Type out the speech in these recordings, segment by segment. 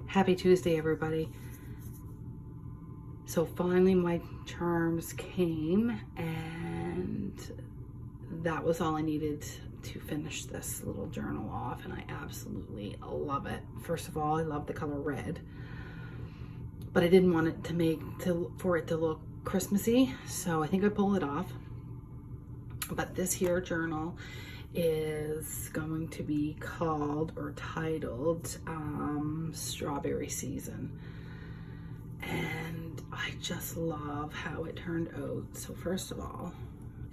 Happy Tuesday, everybody. So finally my charms came, and that was all I needed to finish this little journal off, and I absolutely love it. First of all, I love the color red, but I didn't want it for it to look Christmassy, so I think I pulled it off. But this here journal is going to be called or titled Strawberry Season, and I just love how it turned out. So first of all,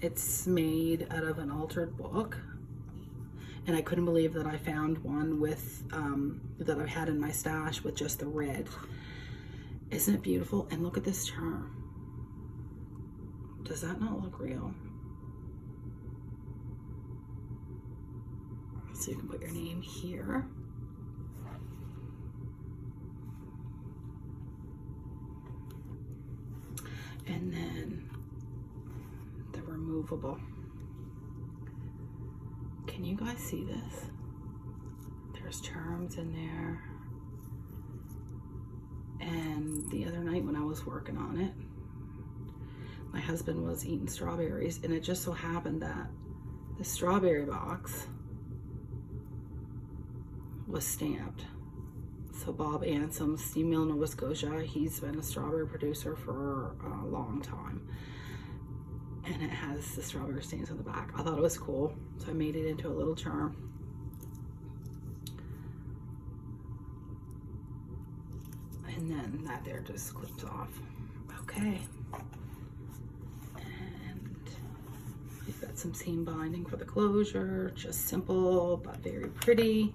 it's made out of an altered book, and I couldn't believe that I found one with that I had in my stash with just the red. Isn't it beautiful? And look at this charm. Does that not look real? So you can put your name here. And then the removable. Can you guys see this? There's charms in there. And the other night when I was working on it, my husband was eating strawberries, and it just so happened that the strawberry box was stamped. So Bob Ansem, Steam Mill, Nova Scotia, he's been a strawberry producer for a long time, and it has the strawberry stains on the back. I thought it was cool, so I made it into a little charm. And then that there just clips off. Okay. And we've got some seam binding for the closure, just simple but very pretty.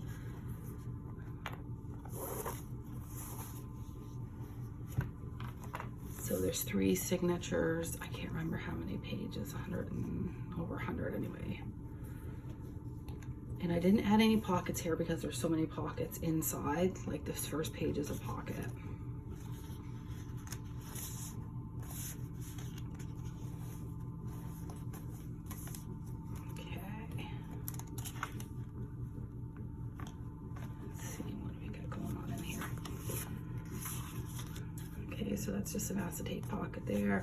So there's 3 signatures. I can't remember how many pages, 100 and over 100 anyway. And I didn't add any pockets here because there's so many pockets inside. Like this first page is a pocket. Okay. Let's see, what do we got going on in here? Okay, so that's just an acetate pocket there.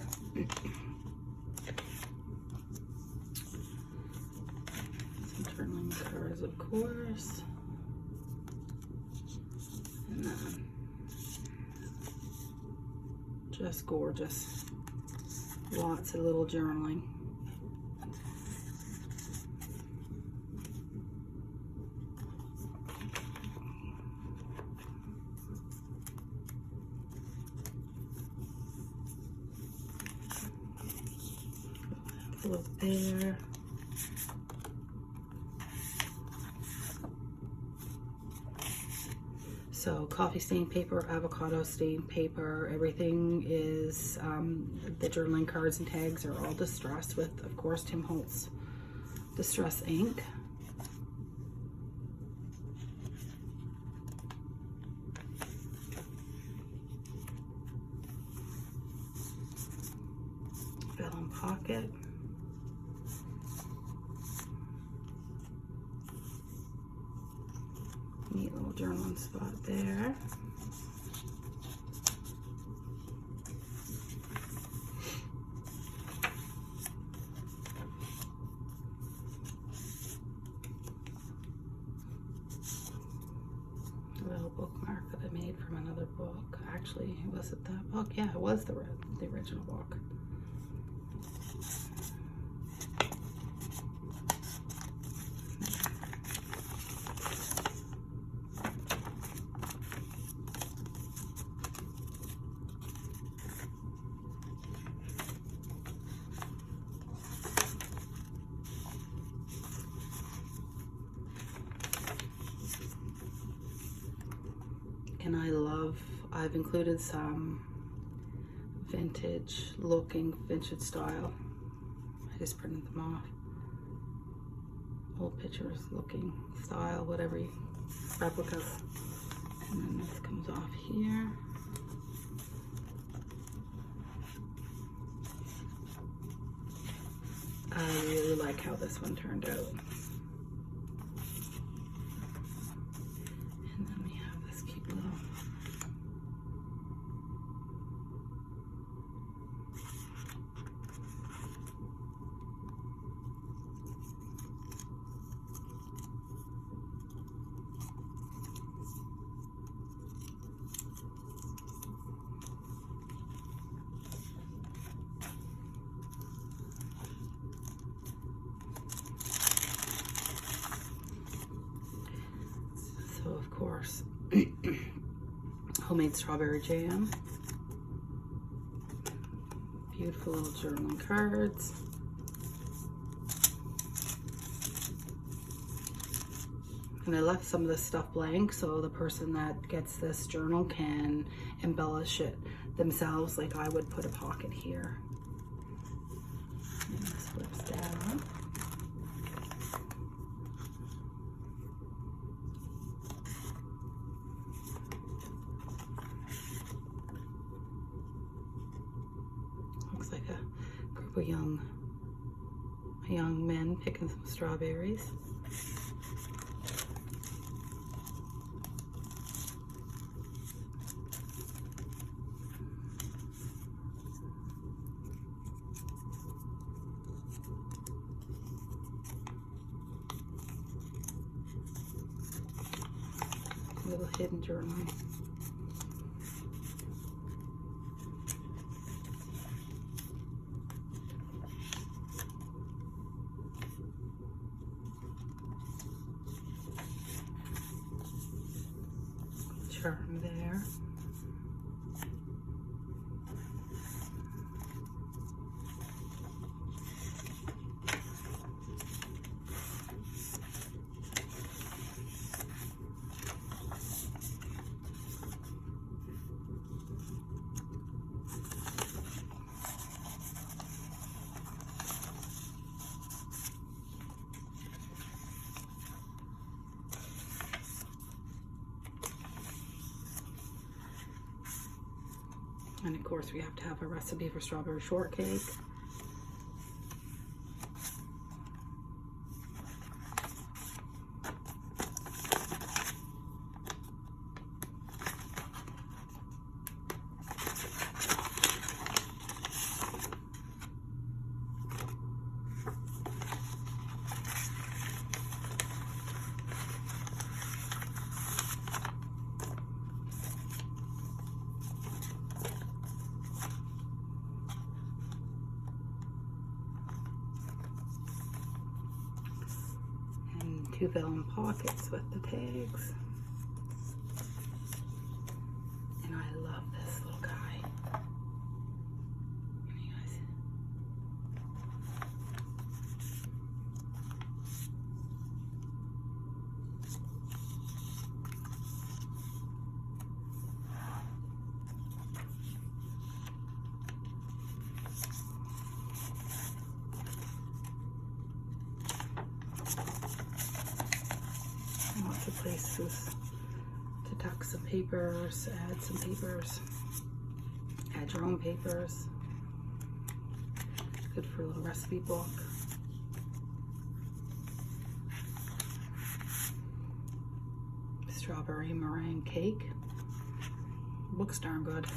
Some journaling cards, of course. And then just gorgeous. Lots of little journaling. Look there. So coffee stained paper, avocado stained paper, everything is, the journaling cards and tags are all distressed with, of course, Tim Holtz distress ink. Vellum pocket. Neat little journaling spot there. A little bookmark that I made from another book. Actually, was it that book? Yeah, it was the original book. And I've included some vintage style. I just printed them off. Old pictures looking style, whatever, replicas. And then this comes off here. I really like how this one turned out. And then we have this cute little homemade strawberry jam. Beautiful little journaling cards. And I left some of this stuff blank so the person that gets this journal can embellish it themselves, like I would put a pocket here. And this flips down. Looks like a group of young men picking some strawberries. Little hidden journal. Charm there. And of course we have to have a recipe for strawberry shortcake. Two vellum pockets with the tags. And I love this little guy. You guys. Lots of places to tuck some papers, add some papers, add your own papers. Good for a little recipe book. Strawberry meringue cake. Looks darn good.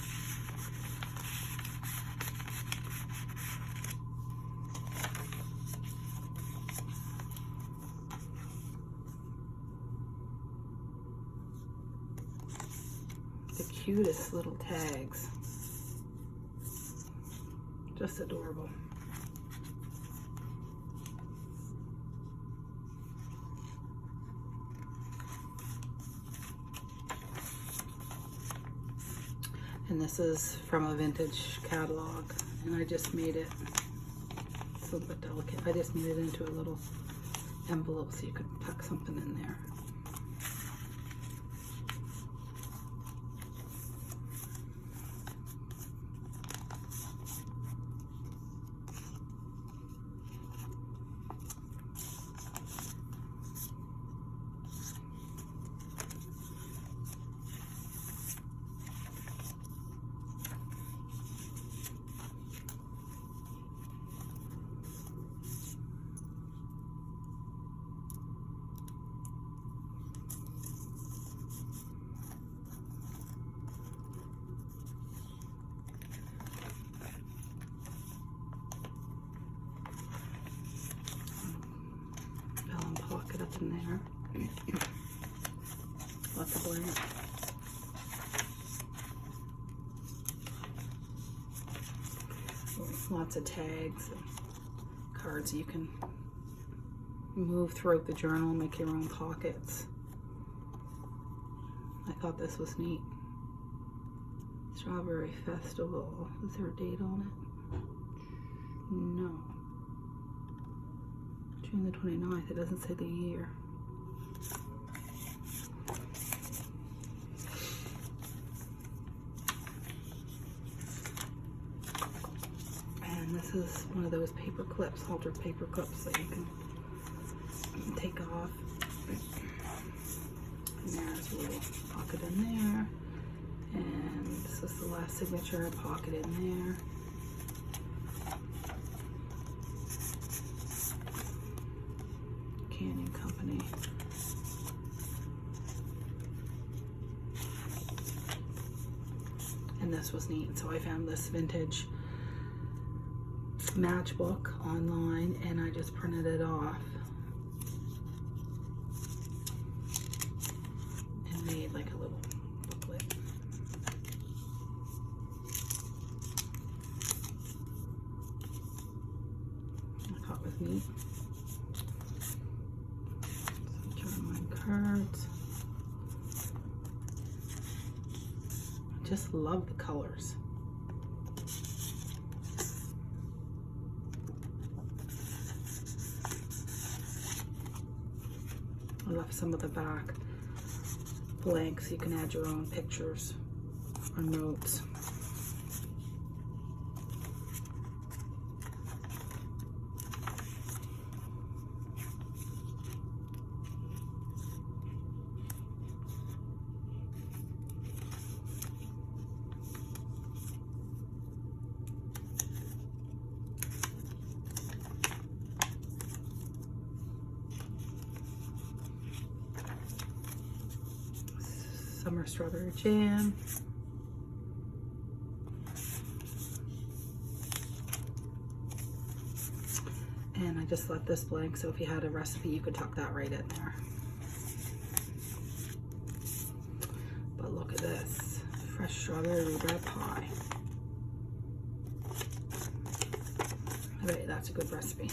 The cutest little tags. Just adorable. And this is from a vintage catalog, and I just made it, it's a little bit delicate, I just made it into a little envelope so you could tuck something in there. Pocket up in there. Lots of blank. Lots of tags and cards you can move throughout the journal, make your own pockets. I thought this was neat. Strawberry Festival. Is there a date on it? No. June the 29th. It doesn't say the year. And this is one of those paper clips, halter paper clips that you can take off. And there's a little pocket in there. And this is the last signature, pocket in there. Canning Company. And this was neat. So I found this vintage matchbook online and I just printed it off and made like a little booklet. I thought it was neat. Some German cards. I just love the colors. I left some of the back blank so you can add your own pictures or notes. Summer strawberry jam. And I just left this blank, so if you had a recipe, you could tuck that right in there. But look at this, fresh strawberry rhubarb pie. I bet you that's a good recipe.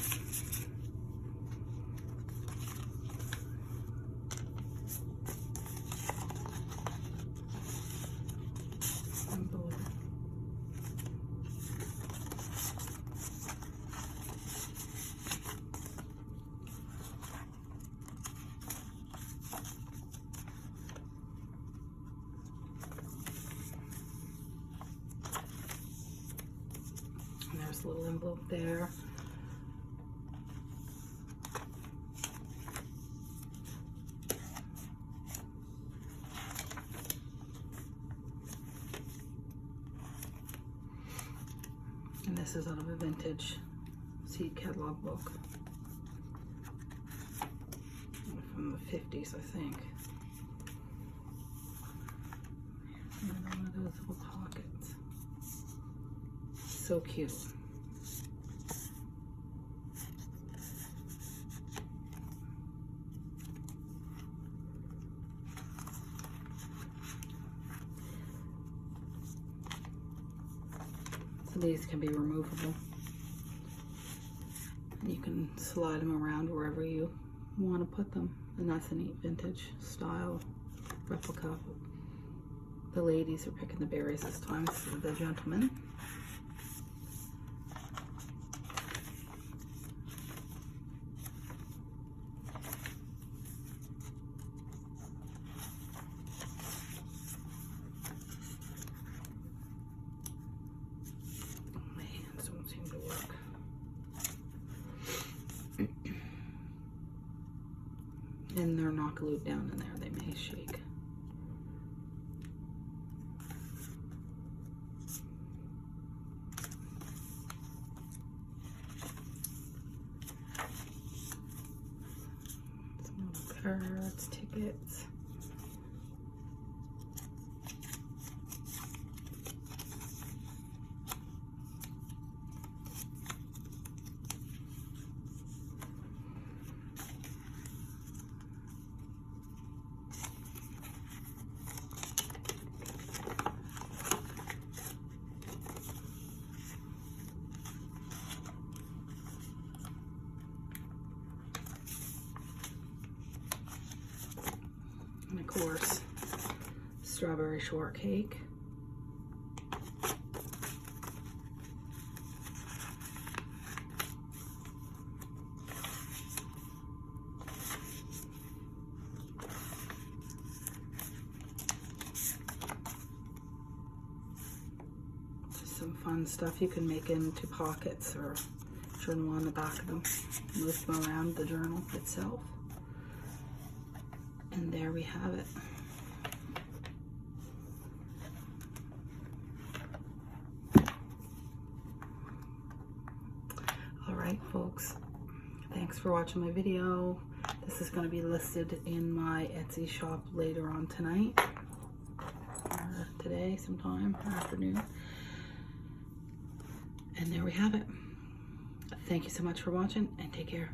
And there's a little envelope there. And this is out of a vintage seed catalog book from the 50s, I think. And one of those little pockets. So cute. So these can be removable. And you can slide them around wherever you want to put them. And that's a neat vintage style replica. The ladies are picking the berries this time instead of the gentlemen. My hands don't seem to work. And they're not glued down in there, they may shake. Some little cards, tickets. And of course, strawberry shortcake. some fun stuff you can make into pockets or journal on the back of them. Move them around the journal itself. And there we have it. All right, folks. Thanks for watching my video. This is going to be listed in my Etsy shop later on tonight. Or today sometime, afternoon. And there we have it. Thank you so much for watching and take care.